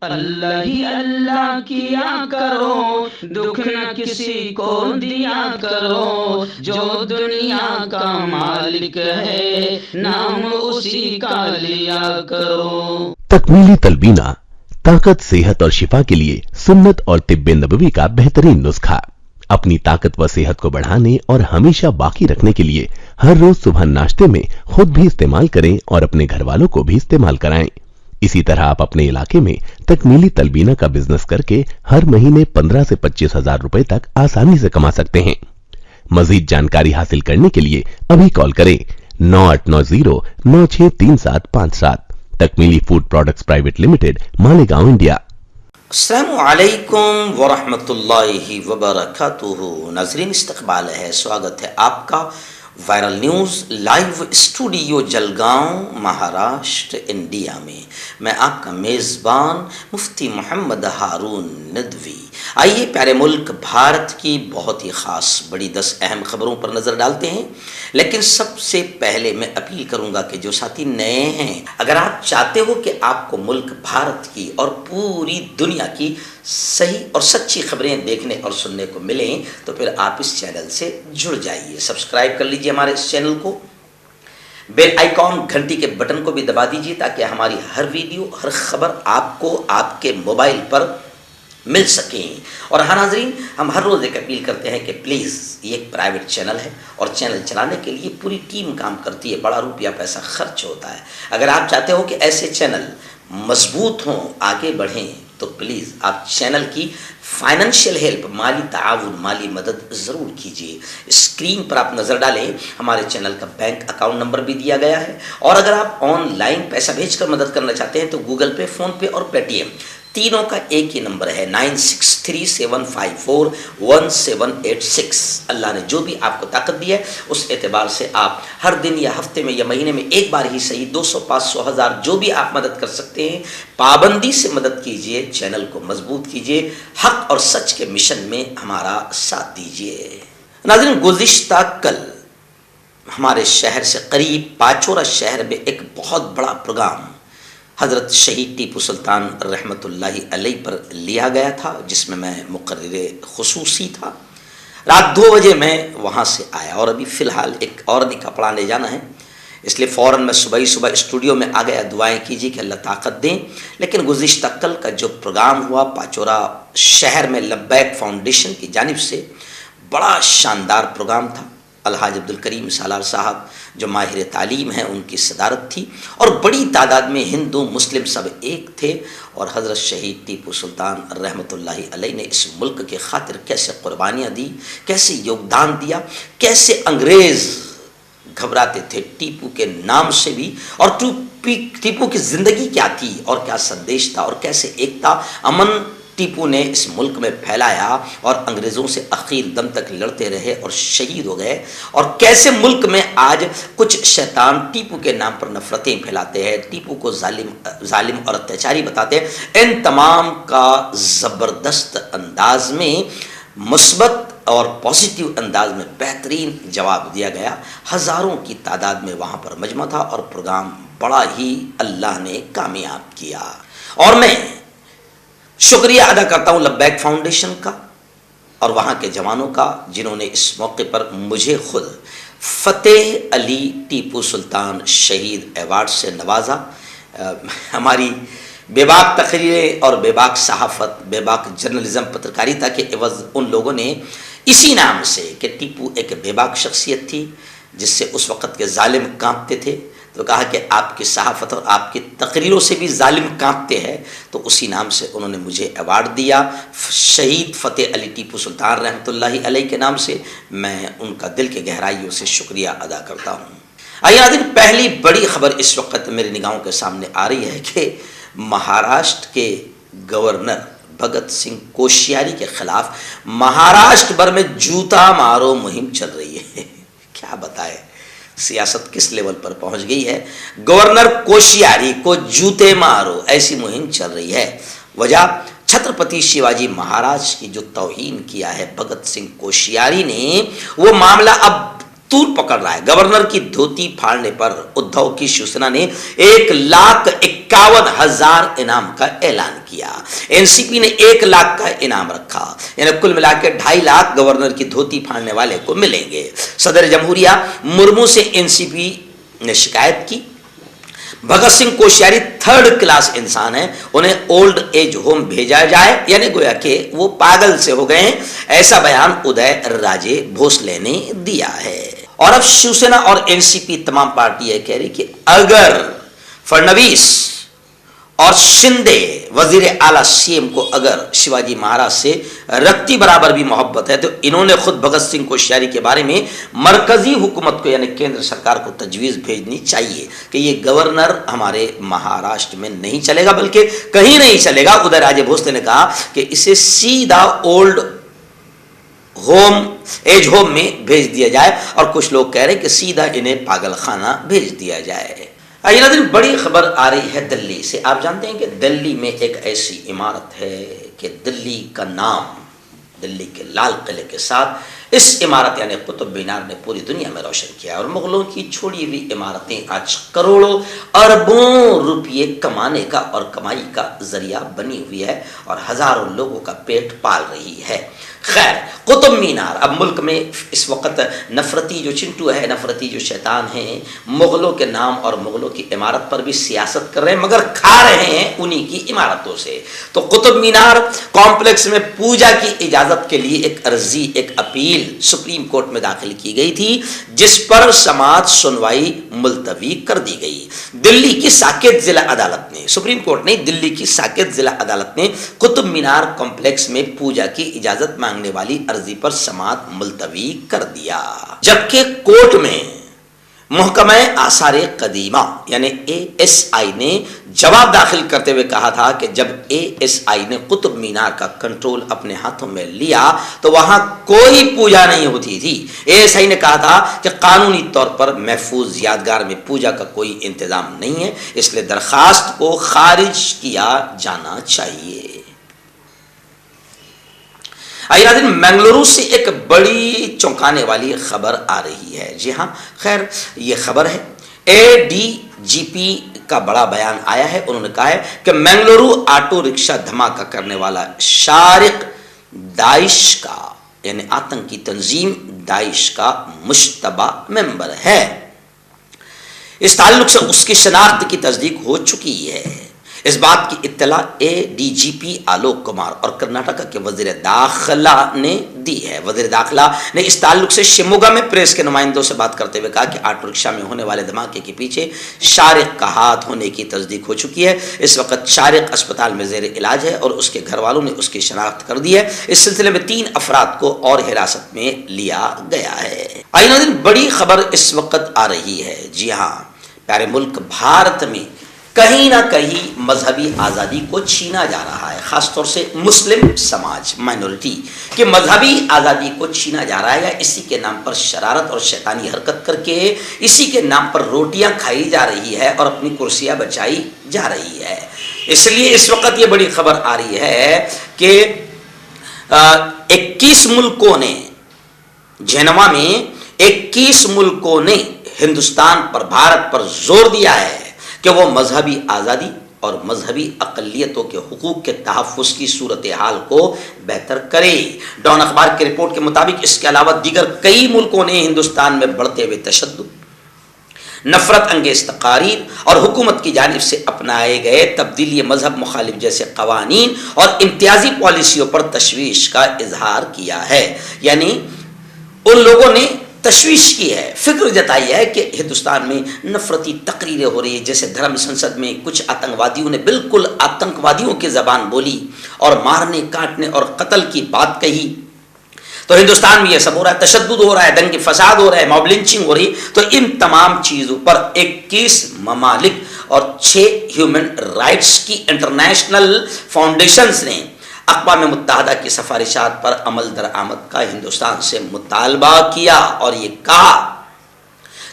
اللہ ہی اللہ کیا کرو، دکھ نہ کسی کو دیا کرو، جو دنیا کا مالک ہے نام اسی کا لیا کرو۔ تکمیلی تلبینہ طاقت، صحت اور شفا کے لیے سنت اور طب نبوی کا بہترین نسخہ۔ اپنی طاقت و صحت کو بڑھانے اور ہمیشہ باقی رکھنے کے لیے ہر روز صبح ناشتے میں خود بھی استعمال کریں اور اپنے گھر والوں کو بھی استعمال کرائیں۔ اسی طرح آپ اپنے علاقے میں تکمیلی تلبینہ کا بزنس کر کے ہر مہینے 15 سے 25 ہزار روپے تک آسانی سے کما سکتے ہیں۔ مزید جانکاری حاصل کرنے کے لیے ابھی کال کریں 9890963757۔ Takmeeli food products private limited, Malegaon, India. السلام علیکم ورحمۃ اللہ وبرکاتہ۔ ناظرین، استقبال ہے، سواگت ہے آپ کا viral news live studio Jalgaon, Maharashtra, India میں۔ میں آپ کا میزبان مفتی محمد ہارون ندوی۔ آئیے پیارے ملک بھارت کی بہت ہی خاص بڑی 10 اہم خبروں پر نظر ڈالتے ہیں، لیکن سب سے پہلے میں اپیل کروں گا کہ جو ساتھی نئے ہیں، اگر آپ چاہتے ہو کہ آپ کو ملک بھارت کی اور پوری دنیا کی صحیح اور سچی خبریں دیکھنے اور سننے کو ملیں تو پھر آپ اس چینل سے جڑ جائیے، سبسکرائب کر لیجئے ہمارے اس چینل کو، بیل آئیکن گھنٹی کے بٹن کو بھی دبا دیجئے تاکہ ہماری ہر ویڈیو، ہر خبر آپ کو آپ کے موبائل پر مل سکیں۔ اور ہاں ناظرین، ہم ہر روز ایک اپیل کرتے ہیں کہ پلیز، یہ ایک پرائیویٹ چینل ہے اور چینل چلانے کے لیے پوری ٹیم کام کرتی ہے، بڑا روپیہ پیسہ خرچ ہوتا ہے۔ اگر آپ چاہتے ہو کہ ایسے چینل مضبوط ہوں، آگے بڑھیں، تو پلیز آپ چینل کی فائنینشیل ہیلپ، مالی تعاون، مالی مدد ضرور کیجیے۔ اسکرین پر آپ نظر ڈالیں، ہمارے چینل کا بینک اکاؤنٹ نمبر بھی دیا گیا ہے، اور اگر آپ آن لائن پیسہ بھیج کر مدد کرنا چاہتے ہیں تو گوگل پے، فون پے اور پے ٹی ایم تینوں کا ایک ہی نمبر ہے، 9637541786۔ اللہ نے جو بھی آپ کو طاقت دی ہے اس اعتبار سے آپ ہر دن یا ہفتے میں یا مہینے میں ایک بار ہی صحیح 200، 500، 1000 جو بھی آپ مدد کر سکتے ہیں، پابندی سے مدد کیجئے، چینل کو مضبوط کیجئے، حق اور سچ کے مشن میں ہمارا ساتھ دیجئے۔ ناظرین، گزشتہ کل ہمارے شہر سے قریب پاچورا شہر میں ایک بہت بڑا پروگرام حضرت شہید ٹیپو سلطان رحمۃ اللہ علیہ پر لیا گیا تھا، جس میں مقرر خصوصی تھا۔ رات 2 بجے میں وہاں سے آیا اور ابھی فی الحال ایک اور نکاح پڑھانے جانا ہے، اس لیے فوراً میں صبح اسٹوڈیو میں آ گیا۔ دعائیں کیجیے کہ اللہ طاقت دیں۔ لیکن گزشتہ کل کا جو پروگرام ہوا پاچورا شہر میں، لبیک فاؤنڈیشن کی جانب سے بڑا شاندار پروگرام تھا۔ الحاج عبدالکریم سالار صاحب جو ماہر تعلیم ہیں، ان کی صدارت تھی، اور بڑی تعداد میں ہندو مسلم سب ایک تھے، اور حضرت شہید ٹیپو سلطان رحمۃ اللہ علیہ نے اس ملک کے خاطر کیسے قربانیاں دی، کیسے یوگدان دیا، کیسے انگریز گھبراتے تھے ٹیپو کے نام سے بھی، اور ٹیپو کی زندگی کیا تھی اور کیا سندیش تھا، اور کیسے ایکتا، امن ٹیپو نے اس ملک میں پھیلایا، اور انگریزوں سے آخر دم تک لڑتے رہے اور شہید ہو گئے، اور کیسے ملک میں آج کچھ شیطان ٹیپو کے نام پر نفرتیں پھیلاتے ہیں، ٹیپو کو ظالم اور اتیاچاری بتاتے ہیں۔ ان تمام کا زبردست انداز میں، مثبت اور پازیٹیو انداز میں بہترین جواب دیا گیا۔ ہزاروں کی تعداد میں وہاں پر مجمع تھا، اور پروگرام بڑا ہی اللہ نے کامیاب کیا، اور میں شکریہ ادا کرتا ہوں لبیک فاؤنڈیشن کا اور وہاں کے جوانوں کا، جنہوں نے اس موقع پر مجھے خود فتح علی ٹیپو سلطان شہید ایوارڈ سے نوازا۔ ہماری بے باک تقریریں اور بے باک صحافت، بے باک جرنلزم، پترکاریتا کے عوض ان لوگوں نے اسی نام سے کہ ٹیپو ایک بے باک شخصیت تھی جس سے اس وقت کے ظالم کانپتے تھے، تو کہا کہ آپ کی صحافت اور آپ کی تقریروں سے بھی ظالم کانپتے ہیں، تو اسی نام سے انہوں نے مجھے ایوارڈ دیا شہید فتح علی ٹیپو سلطان رحمۃ اللہ علیہ کے نام سے۔ میں ان کا دل کے گہرائیوں سے شکریہ ادا کرتا ہوں۔ آئیے ناظرین، پہلی بڑی خبر اس وقت میری نگاہوں کے سامنے آ رہی ہے کہ مہاراشٹر کے گورنر بھگت سنگھ کوشیاری کے خلاف مہاراشٹر بھر میں جوتا مارو مہم چل رہی ہے۔ کیا بتائے سیاست کس لیول پر پہنچ گئی ہے، گورنر کوشیاری کو جوتے مارو ایسی مہم چل رہی ہے۔ وجہ چھترپتی شیواجی مہاراج کی جو توہین کیا ہے بھگت سنگھ کوشیاری نے، وہ معاملہ اب तूल पकड़ रहा है। गवर्नर की धोती फाड़ने पर उद्धव की शिवसेना ने 1,51,000 इनाम का ऐलान किया। एनसीपी ने 1 लाख का इनाम रखा, यानी कुल मिलाकर 2.5 लाख गवर्नर की धोती फाड़ने वाले को मिलेंगे। सदर जमहूरिया मुर्मू से एनसीपी ने शिकायत की। भगत सिंह कोश्यारी 3rd क्लास इंसान है, उन्हें ओल्ड एज होम भेजा जाए, यानी गोया कि वो पागल से हो गए हैं, ऐसा बयान उदय राजे भोसले ने दिया है। और अब शिवसेना और एनसीपी तमाम पार्टी ये कह रही कि अगर फडणवीस और शिंदे वजीर आला सीएम को अगर शिवाजी महाराज से रक्ती बराबर भी मोहब्बत है तो इन्होंने खुद भगत सिंह कोश्यारी के बारे में मरकजी हुकूमत को यानी केंद्र सरकार को तजवीज़ भेजनी चाहिए कि ये गवर्नर हमारे महाराष्ट्र में नहीं चलेगा, बल्कि कहीं नहीं चलेगा। उदय राजे भोसले ने कहा कि इसे सीधा ओल्ड होम एज होम में भेज दिया जाए, और कुछ लोग कह रहे हैं कि सीधा इन्हें पागल खाना भेज दिया जाए। आइए नाज़रीन, बड़ी खबर आ रही है दिल्ली से। आप जानते हैं कि दिल्ली में एक ऐसी इमारत है कि दिल्ली का नाम दिल्ली के लाल किले के साथ इस इमारत यानी कुतुब मीनार ने पूरी दुनिया में रोशन किया। और मुगलों की छोड़ी हुई इमारतें आज करोड़ों अरबों रुपये कमाने का और कमाई का जरिया बनी हुई है और हजारों लोगों का पेट पाल रही है। खैर, कुतुब मीनार अब मुल्क में इस वक्त नफरती जो चिंटू है, नफरती जो शैतान हैं, मुगलों के नाम और मुगलों की इमारत पर भी सियासत कर रहे हैं, मगर खा रहे हैं उन्हीं की इमारतों से। तो कुतुब मीनार कॉम्प्लेक्स में पूजा की इजाजत के लिए एक अर्जी, एक अपील सुप्रीम कोर्ट में दाखिल की गई थी, जिस पर समाअत सुनवाई मुलतवी कर दी गई। दिल्ली की साकेत जिला अदालत ने, सुप्रीम कोर्ट ने दिल्ली की साकेत जिला अदालत ने कुतुब मीनार कॉम्प्लेक्स में पूजा की इजाजत मांगने वाली अर्जी पर समाअत मुलतवी कर दिया। जबकि कोर्ट में मुहकमा आसारे कदीमा यानी ASI ने जवाब दाखिल करते हुए कहा था कि जब ASI ने कुतुब मीनार का कंट्रोल अपने हाथों में लिया तो वहां कोई पूजा नहीं होती थी। ASI ने कहा था कि कानूनी तौर पर महफूज यादगार में पूजा का कोई इंतजाम नहीं है, इसलिए दरखास्त को खारिज किया जाना चाहिए। आइए नाज़रीन, मंगलुरु से एक बड़ी चौंकाने वाली खबर आ रही है। जी हाँ, खैर ये खबर है ADGP का बड़ा बयान आया है। उन्होंने कहा है कि मंगलुरु ऑटो रिक्शा धमाका करने वाला शारिक दाइश का यानी आतंकी तंजीम दाइश का मुश्तबा मेंबर है। इस ताल्लुक से उसकी शनाख्त की तस्दीक हो चुकी है। इस बात की इत्तला ADGP आलोक कुमार और कर्नाटक के वजीर दाखिला ने दी है। वजीर दाखिला ने इस ताल्लुक से शिमोगा में प्रेस के नुमाइंदों से बात करते हुए कहा कि ऑटो रिक्शा में होने वाले धमाके के पीछे शारिक का हाथ होने की तस्दीक हो चुकी है। इस वक्त शारिक अस्पताल में ज़ेर इलाज है और उसके घर वालों ने उसकी शनाख्त कर दी है। इस सिलसिले में 3 अफराद को और हिरासत में लिया गया है। आइए नाज़रीन, बड़ी खबर इस वक्त आ रही है। जी हाँ, प्यारे मुल्क भारत में कहीं ना कहीं मजहबी आज़ादी को छीना जा रहा है, खासतौर से मुस्लिम समाज माइनॉरिटी के मजहबी आज़ादी को छीना जा रहा है, या इसी के नाम पर शरारत और शैतानी हरकत करके इसी के नाम पर रोटियां खाई जा रही है और अपनी कुर्सियां बचाई जा रही है। इसलिए इस वक्त ये बड़ी खबर आ रही है कि 21 मुल्कों ने जेनेवा में 21 मुल्कों ने हिंदुस्तान पर, भारत पर जोर दिया है कि वो मजहबी आज़ादी और मजहबी अक़लियतों के हुकूक के तहफ़्फ़ुज़ की सूरत हाल को बेहतर करे। डॉन अखबार की रिपोर्ट के मुताबिक इसके अलावा दीगर कई मुल्कों ने हिंदुस्तान में बढ़ते हुए तशद्दुद, नफरत अंगेज तकारीब और हुकूमत की जानिब से अपनाए गए तब्दीली मजहब मुखालिफ जैसे कवानीन और इम्तियाजी पॉलिसियों पर तशवीश का इजहार किया है। यानी उन लोगों ने तशवीश की है, फिक्र जताई है कि हिंदुस्तान में नफरती तकरीरें हो रही है। जैसे धर्म संसद में कुछ आतंकवादियों ने बिल्कुल आतंकवादियों की जबान बोली और मारने, काटने और कत्ल की बात कही। तो हिंदुस्तान में यह सब हो रहा है, तशद्दुद हो रहा है, दंगे फसाद हो रहा है, मॉब लिंचिंग हो रही। तो इन तमाम चीज़ों पर 21 ममालिक और 6 ह्यूमन राइट्स की इंटरनेशनल फाउंडेशंस ने अक़वाम मुत्तहदा की सिफारिशात पर अमल दरामद का हिंदुस्तान से मुतालबा किया और ये कहा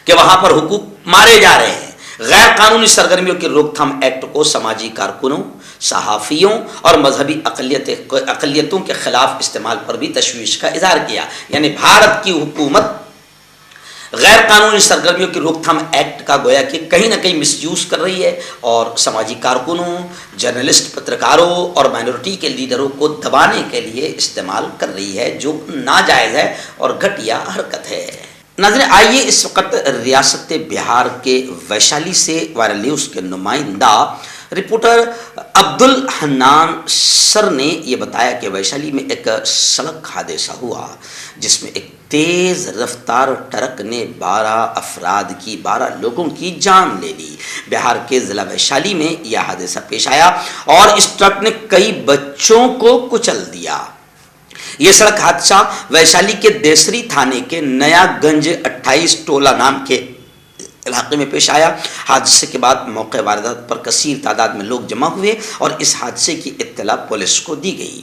कि वहां पर हुकूक मारे जा रहे हैं। गैर कानूनी सरगर्मियों की रोकथाम एक्ट को समाजी कारकुनों, सहाफ़ियों और मजहबी अक़लियतों के खिलाफ इस्तेमाल पर भी तशवीश का इजहार किया। यानी भारत की हुकूमत غیر قانونی سرگرمیوں کی روک تھام ایکٹ کا گویا کہ کہیں نہ کہیں مس یوز کر رہی ہے اور سماجی کارکنوں، جرنلسٹ، پترکاروں اور مائنورٹی کے لیڈروں کو دبانے کے لیے استعمال کر رہی ہے، جو ناجائز ہے اور گھٹیا حرکت ہے۔ ناظرین، آئیے اس وقت ریاست بہار کے ویشالی سے وائرل نیوز کے نمائندہ رپورٹر عبدالحنان سر نے یہ بتایا کہ ویشالی میں ایک سڑک حادثہ ہوا جس میں ایک تیز رفتار ٹرک نے 12 لوگوں کی جان لے لی۔ بہار کے ضلع ویشالی میں یہ حادثہ پیش آیا اور اس ٹرک نے کئی بچوں کو کچل دیا۔ یہ سڑک حادثہ ویشالی کے دیسری تھانے کے نیا گنج 28 ٹولہ نام کے علاقے میں پیش آیا۔ حادثے کے بعد موقع واردات پر کثیر تعداد میں لوگ جمع ہوئے اور اس حادثے کی اطلاع پولیس کو دی گئی۔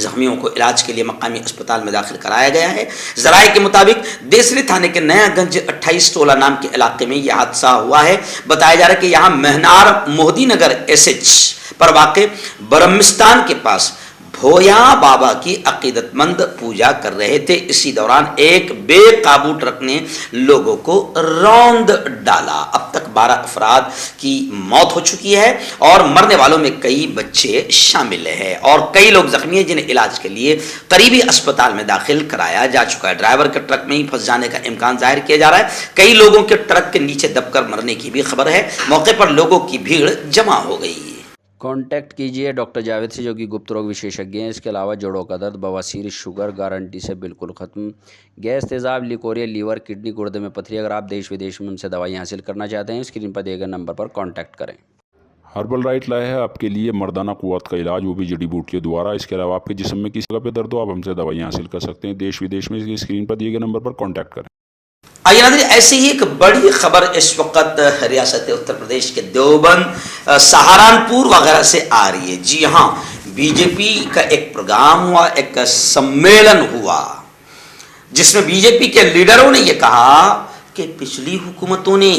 زخمیوں کو علاج کے لیے مقامی اسپتال میں داخل کرایا گیا ہے۔ ذرائع کے مطابق دیسری تھانے کے نیا گنج 28 ٹولہ نام کے علاقے میں یہ حادثہ ہوا ہے۔ بتایا جا رہا ہے کہ یہاں مہنار مہدی نگر SH پر واقع برہمستان کے پاس بھویا بابا کی عقیدت مند پوجا کر رہے تھے۔ اسی دوران ایک بے قابو ٹرک نے لوگوں کو روند ڈالا۔ اب تک 12 افراد کی موت ہو چکی ہے اور مرنے والوں میں کئی بچے شامل ہیں اور کئی لوگ زخمی ہیں جنہیں علاج کے لیے قریبی اسپتال میں داخل کرایا جا چکا ہے۔ ڈرائیور کے ٹرک میں ہی پھنس جانے کا امکان ظاہر کیا جا رہا ہے۔ کئی لوگوں کے ٹرک کے نیچے دب کر مرنے کی بھی خبر ہے۔ موقع پر لوگوں کی بھیڑ جمع ہو گئی۔ کانٹیکٹ کیجیے ڈاکٹر جاوید سے جو کہ گپت روگ وشیشجঞ ہیں۔ اس کے علاوہ جوڑوں کا درد، بواسیر، شوگر گارنٹی سے بالکل ختم، گیس، تیزاب، لیکوریا، لیور، کڈنی، گردے میں پتھری۔ اگر آپ دیش ودیش میں ان سے دوائیں حاصل کرنا چاہتے ہیں اسکرین پر دیے گئے نمبر پر کانٹیکٹ کریں۔ ہربل رائٹ لایا ہے آپ کے لیے مردانہ قوت کا علاج، وہ بھی جڑی بوٹیوں دوارا۔ اس کے علاوہ آپ کے جسم میں کسی جگہ پہ درد ہو آپ ہم سے دوائیں حاصل کر سکتے ہیں دیش ودیش میں۔ اسکرین پر دیے گئے نمبر پر کانٹیکٹ کریں۔ آئیے ناظرین، ایسی ہی ایک بڑی خبر اس وقت ریاست اتر پردیش کے دیوبند، سہارنپور وغیرہ سے آ رہی ہے۔ جی ہاں، بی جے پی کا ایک پروگرام ہوا، ایک سمیلن ہوا جس میں بی جے پی کے لیڈروں نے یہ کہا کہ پچھلی حکومتوں نے،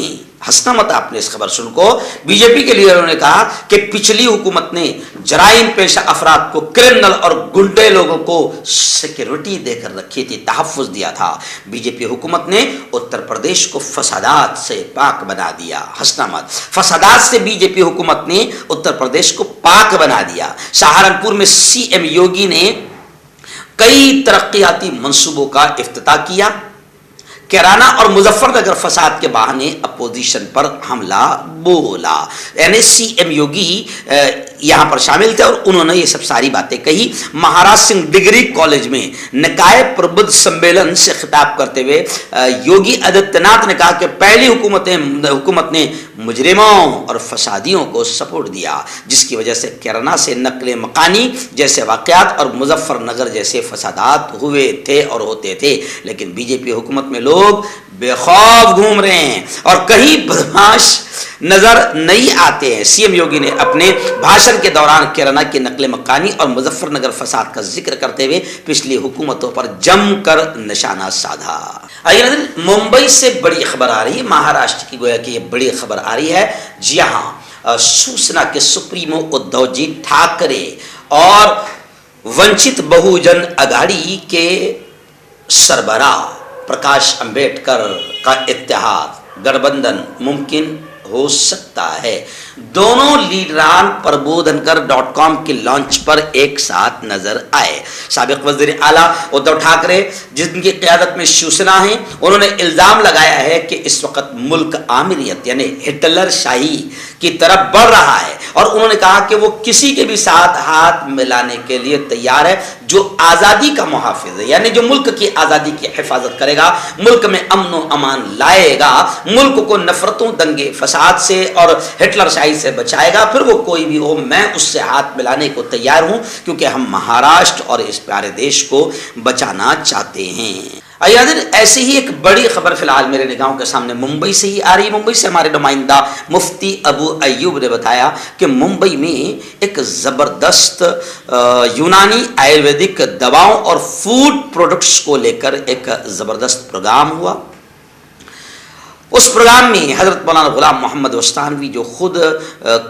ہنسنا مت آپ نے اس خبر سن کو، بی جے پی کے لیڈروں نے کہا کہ پچھلی حکومت نے جرائم پیشہ افراد کو، کرمنل اور گنڈے لوگوں کو سیکیورٹی دے کر رکھی تھی، تحفظ دیا تھا۔ بی جے پی حکومت نے اتر پردیش کو فسادات سے پاک بنا دیا۔ ہنسنا مت، فسادات سے بی جے پی حکومت نے اتر پردیش کو پاک بنا دیا۔ سہارنپور میں CM یوگی نے کئی ترقیاتی منصوبوں کا افتتاح کیا۔ کیرانہ اور مظفر نگر فساد کے بہانے اپوزیشن پر حملہ بولا، یعنی CM یوگی یہاں پر شامل تھے اور انہوں نے یہ سب ساری باتیں کہی۔ مہاراج سنگھ ڈگری کالج میں نکائے پربدھ سمیلن سے خطاب کرتے ہوئے یوگی آدتیہ ناتھ نے کہا کہ پہلی حکومت نے مجرموں اور فسادیوں کو سپورٹ دیا، جس کی وجہ سے کیرانہ سے نقل مکانی جیسے واقعات اور مظفر نگر جیسے فسادات ہوئے تھے اور ہوتے تھے، لیکن بی جے پی حکومت میں لوگ بے خوف گھوم رہے ہیں اور کہیں بدماش نظر نہیں آتے ہیں۔ CM یوگی نے اپنے بھاشن کے دوران کیرانہ کی نقل مکانی اور مظفر نگر فساد کا ذکر کرتے ہوئے پچھلی حکومتوں پر جم کر نشانہ سادھا۔ آئیے ممبئی سے بڑی خبر آ رہی ہے، مہاراشٹر کی گویا کہ یہ بڑی خبر آ رہی ہے۔ جی ہاں، شیوسینا کے سپریمو ادھو جی ٹھاکرے اور ونچت بہوجن اگاڑی کے سربراہ پرکاش امبیڈکر کا اتحاد گٹھبندھن ممکن ہو سکتا ہے۔ دونوں لیڈران پربودھنکر.com کے لانچ پر ایک ساتھ نظر آئے۔ سابق وزیر اعلیٰ ادھو ٹھاکرے، جن کی قیادت میں شیوسینا ہے، انہوں نے الزام لگایا ہے کہ اس وقت ملک آمریت یعنی ہٹلر شاہی کی طرف بڑھ رہا ہے اور انہوں نے کہا کہ وہ کسی کے بھی ساتھ ہاتھ ملانے کے لیے تیار ہے جو آزادی کا محافظ ہے، یعنی جو ملک کی آزادی کی حفاظت کرے گا، ملک میں امن و امان لائے گا، ملک کو نفرتوں، دنگے فساد سے اور ہٹلر شاہی سے بچائے گا، پھر وہ کوئی بھی ہو میں اس سے ہاتھ ملانے کو تیار ہوں، کیونکہ ہم مہاراشٹر اور اس پیارے دیش کو بچانا چاہتے ہیں۔ ایسی ہی ایک بڑی خبر فی الحال میرے نگاہوں کے سامنے ممبئی سے ہی آ رہی ہے۔ ممبئی سے ہمارے نمائندہ مفتی ابو ایوب نے بتایا کہ ممبئی میں ایک زبردست یونانی آیورویدک دواؤں اور فوڈ پروڈکٹس کو لے کر ایک زبردست پروگرام ہوا۔ اس پروگرام میں حضرت مولانا غلام محمد وستانوی، جو خود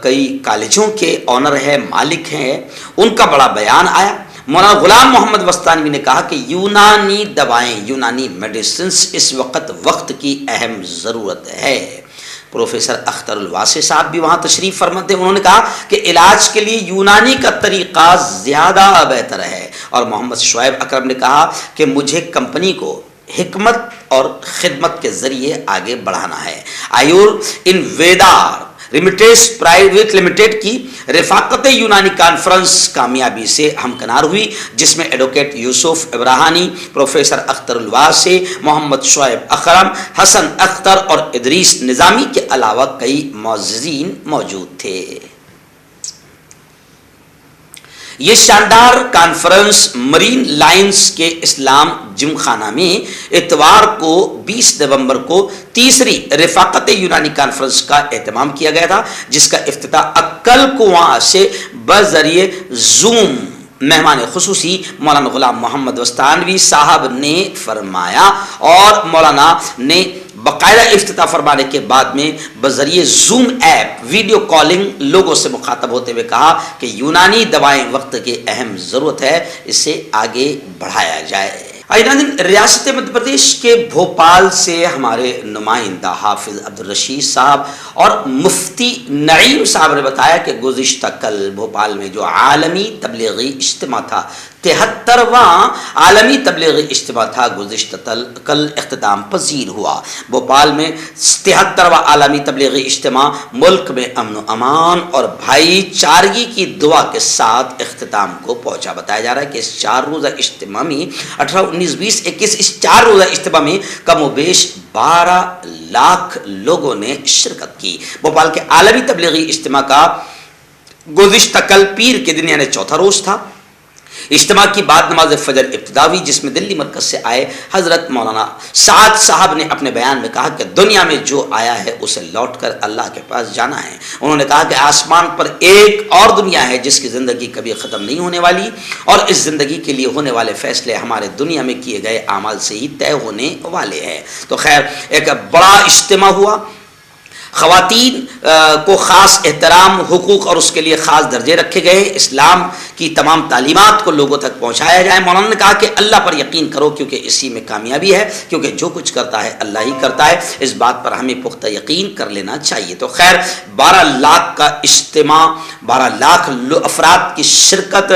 کئی کالجوں کے آنر ہے، مالک ہیں، ان کا بڑا بیان آیا۔ मौलाना गुलाम मोहम्मद वस्तानवी ने कहा कि यूनानी दवाएं, यूनानी मेडिसिन्स इस वक्त की अहम ज़रूरत है। प्रोफेसर अख्तरुल वासी साहब भी वहाँ तशरीफ़ फरमा थे। उन्होंने कहा कि इलाज के लिए यूनानी का तरीक़ा ज़्यादा बेहतर है। और मोहम्मद शुएब अकरम ने कहा कि मुझे कंपनी को हिकमत और खिदमत के ज़रिए आगे बढ़ाना है। आयुर इन वेदार रिमिटेस प्राइवेट लिमिटेड की रफ़ाक़त यूनानी कॉन्फ्रेंस कामयाबी से हमकनार हुई, जिसमें एडवोकेट यूसुफ इब्राहानी, प्रोफेसर अख्तरुल वासी, मोहम्मद शुएब अकरम, हसन अख्तर और इदरीस निज़ामी के अलावा कई मुअज़्ज़िज़ीन मौजूद थे। ये शानदार कॉन्फ्रेंस मरीन लाइन्स के इस्लाम जिमखाना में इतवार को 20 नवंबर को तीसरी रफ़ाक़त यूनानी कॉन्फ्रेंस का एहतमाम किया गया था, जिसका इफ्तिताह कल को वहाँ से बज़रिए ज़ूम मेहमान खुसूसी मौलाना गुलाम मोहम्मद वस्तानवी साहब ने फरमाया। और मौलाना ने बाकायदा इफ्तिताह फरमाने के बाद में बज़रिए ज़ूम ऐप वीडियो कॉलिंग लोगों से मुखातब होते हुए कहा कि यूनानी दवाएं वक्त की अहम ज़रूरत है, इसे आगे बढ़ाया जाए। रियासत मध्य प्रदेश के भोपाल से हमारे नुमाइंदा हाफिज अब्दुल रशीद साहब और मुफ्ती नईम साहब ने बताया कि गुज़िश्ता कल भोपाल में जो आलमी तबलीगी इज्तिमा था, 73वां आलमी तबलीगी इज्तिमा था, गुज़िश्ता कल इख्तिताम पजीर हुआ। भोपाल में 73वां आलमी तबलीगी इज्तिमा मुल्क में अमन अमान और भाईचारगी की दुआ के साथ इख्तिताम को पहुँचा। बताया जा रहा है कि इस 4 रोज़ा इज्तिमा में 18, 19, 20, 21 इस 4 रोज़ा इज्तिमा में कमोबेश 12 लाख लोगों ने शिरकत की। भोपाल के आलमी तबलीगी इज्तिमा का गुज़िश्ता कल पीर के दिन यानी चौथा रोज़ था। इज्तिमा की बाद नमाज फजर इब्तिदा हुई, जिसमें दिल्ली मरकज से आए हज़रत मौलाना साद साहब ने अपने बयान में कहा कि दुनिया में जो आया है उसे लौट कर अल्लाह के पास जाना है। उन्होंने कहा कि आसमान पर एक और दुनिया है जिसकी ज़िंदगी कभी ख़त्म नहीं होने वाली, और इस ज़िंदगी के लिए होने वाले फ़ैसले हमारे दुनिया में किए गए आमाल से ही तय होने वाले हैं। तो खैर एक बड़ा इज्तिमा हुआ। ख़वातीन को ख़ास एहतराम, हुकूक़ और उसके लिए ख़ास दर्जे रखे गए। इस्लाम की तमाम तालीमात को लोगों तक पहुँचाया जाए। मौलाना ने कहा कि अल्लाह पर यकीन करो क्योंकि इसी में कामयाबी है, क्योंकि जो कुछ करता है अल्लाह ही करता है। इस बात पर हमें पुख्ता यकीन कर लेना चाहिए। तो खैर 12 लाख का इज्तिमा, 12 लाख अफराद की शिरकत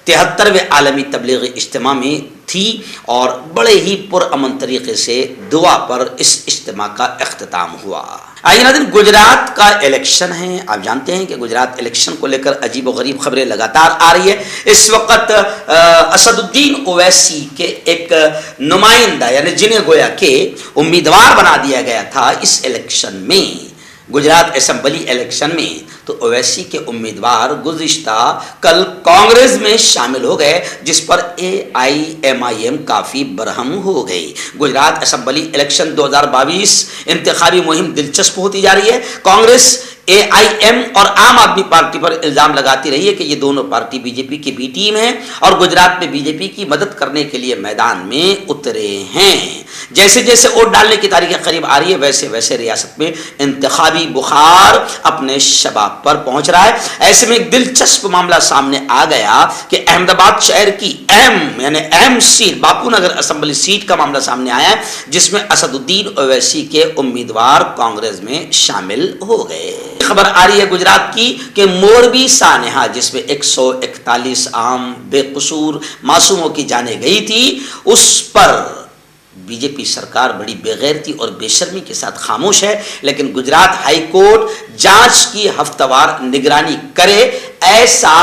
73वें आलमी तबलीगी इज्तिमा में थी और बड़े ही पुरअमन तरीके से दुआ पर इस इज्तिमा का इख्तिताम हुआ। आइए नाज़रीन, गुजरात का इलेक्शन है। आप जानते हैं कि गुजरात इलेक्शन को लेकर अजीब व गरीब खबरें लगातार आ रही है। इस वक्त असदुद्दीन ओवैसी के एक नुमाइंदा यानी जिन्हें गोया के उम्मीदवार बना दिया गया था इस इलेक्शन में, गुजरात असेंबली इलेक्शन में, तो ओवैसी के उम्मीदवार गुज़िश्ता कल कांग्रेस में शामिल हो गए, जिस पर AIMIM काफ़ी बरहम हो गई। गुजरात असेंबली इलेक्शन 2022 इंतखाबी मुहिम दिलचस्प होती जा रही है। कांग्रेस AIM और आम आदमी पार्टी पर इल्ज़ाम लगाती रही है कि ये दोनों पार्टी बीजेपी की बी टीम है और गुजरात में बीजेपी की मदद करने के लिए मैदान में उतरे हैं। जैसे जैसे वोट डालने की तारीखें करीब आ रही है, वैसे वैसे रियासत में इंतखाबी बुखार अपने शबाब पर पहुंच रहा है। ऐसे में एक दिलचस्प मामला सामने आ गया कि अहमदाबाद शहर की अहम seat Bapu Nagar assembly seat का मामला सामने आया है, जिसमें असदुद्दीन ओवैसी के उम्मीदवार कांग्रेस में शामिल हो गए। खबर आ रही है गुजरात की कि मोरबी सानेहा, जिसमें 141 आम बेकसूर मासूमों की जाने गई थी, उस पर बीजेपी सरकार बड़ी बेगैरती और बेशर्मी के साथ खामोश है। लेकिन गुजरात हाई कोर्ट जांच की हफ्तावार निगरानी करे, ऐसा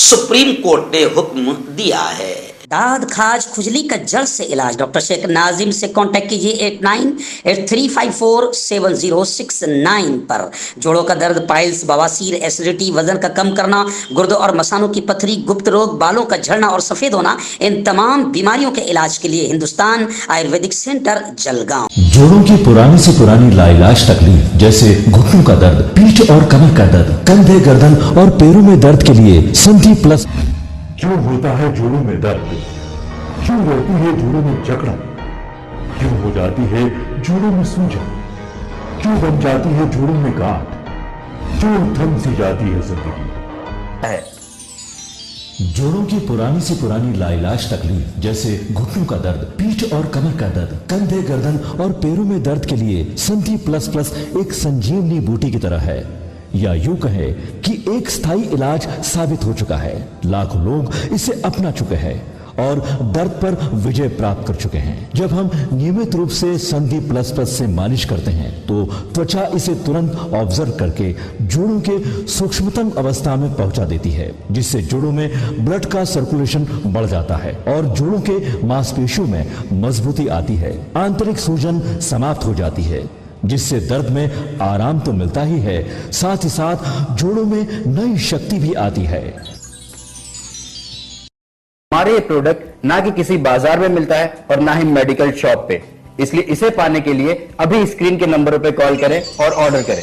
सुप्रीम कोर्ट ने हुक्म दिया है। दाद खाज खुजली का जल्द से इलाज डॉक्टर शेख नाजिम से कांटेक्ट कीजिए 8983547069 पर। जोड़ों का दर्द, पाइल्स, बवासीर, एसिडिटी, वजन का कम करना, गुर्दों और मसानों की पथरी, गुप्त रोग, बालों का झड़ना और सफेद होना, इन तमाम बीमारियों के इलाज के लिए हिंदुस्तान आयुर्वेदिक सेंटर जलगांव। जोड़ों की पुरानी से पुरानी लाइलाज तकलीफ जैसे घुटनों का दर्द, पीठ और कमर का दर्द, कंधे, गर्दन और पैरों में दर्द के लिए संधि प्लस। क्यों होता है जोड़ों में दर्द? क्यों रहती है जोड़ों में जकड़न? क्यों हो जाती है जोड़ों में सूजन? क्यों बन जाती है जोड़ों में गांठ? क्यों थम सी जाती है जिंदगी? जोड़ों की पुरानी से पुरानी लाइलाज तकलीफ जैसे घुटनों का दर्द, पीठ और कमर का दर्द, कंधे, गर्दन और पैरों में दर्द के लिए संधि प्लस प्लस एक संजीवनी बूटी की तरह है, या यूं कहे कि एक स्थायी इलाज साबित हो चुका है। लाखों लोग इसे अपना चुके हैं और दर्द पर विजय प्राप्त कर चुके हैं। जब हम नियमित रूप से संधि प्लस प्लस से मालिश करते हैं तो त्वचा इसे तुरंत ऑब्जर्व करके जोड़ों के सूक्ष्मतम अवस्था में पहुंचा देती है, जिससे जोड़ों में ब्लड का सर्कुलेशन बढ़ जाता है और जोड़ों के मांसपेशियों में मजबूती आती है। आंतरिक सूजन समाप्त हो जाती है, जिससे दर्द में आराम तो मिलता ही है, साथ ही साथ जोड़ों में नई शक्ति भी आती है। हमारे ये प्रोडक्ट ना कि किसी बाजार में मिलता है और ना ही मेडिकल शॉप पे, इसलिए इसे पाने के लिए अभी स्क्रीन के नंबरों पे कॉल करें और ऑर्डर करें।